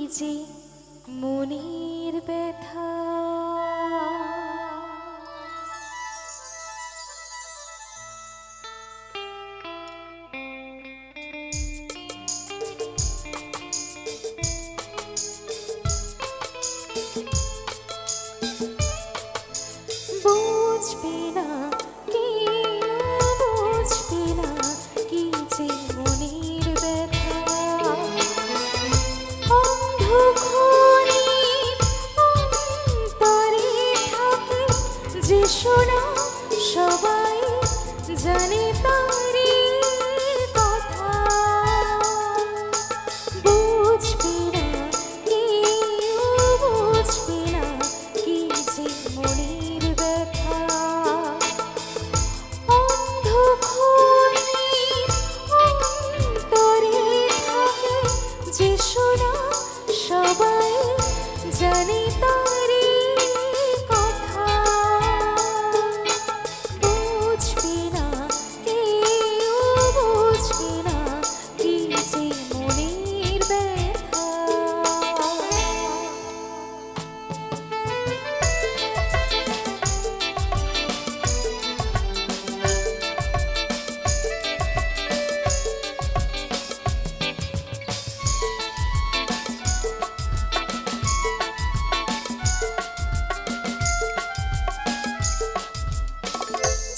যে মনের ব্যথা বুঝবে না কেউ বুঝবে না কি যে মনের ব্যথা অন্ধকারের অন্তরে থাকে যে শোনা সবাই জানে তারি কথা বুঝবে না কেউ বুঝবে না কি যে মনের ব্যথা অন্ধকারের অন্তরে থাকে যে শোনা সবাই জানে তারি কথা বুঝবে না কেউ বুঝবে না কি যে মনের ব্যথা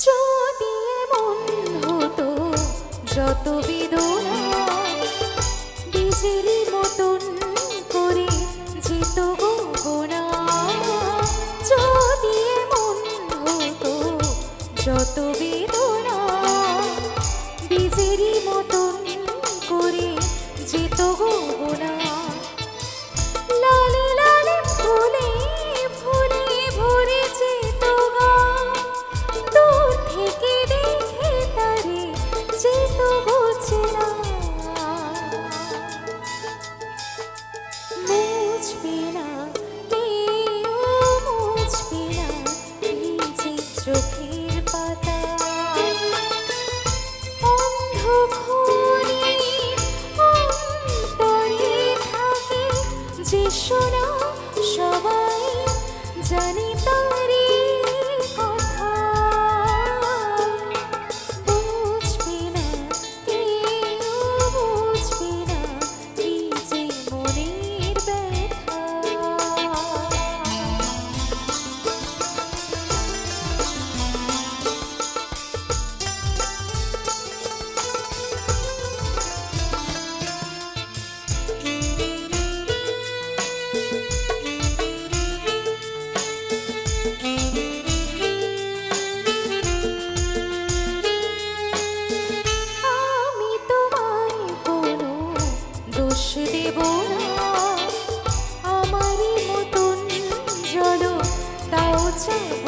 যদি এমন হতো যত বেদনা বীজেরই মতন করে যেত গোনা যদি এমন হতো যত বেদনা বীজেরই মতন করে যেত গোনা লালে লালে ফুলে ফুলে ভরে যেত গা দূর থেকে দেখে তারে যেত গোছনা মুছবে না কেউ মুছবে না এই যে চোখের পাতা অন্ধকারের অন্তরে থাকে যে শোনা সবাই জানে তারি কথা বুঝবে না কেউ বুঝবে না কি যে মনের ব্যথা আমি তোমায় কোনো দোষ দেব না আমারই মতন জল তাও চাব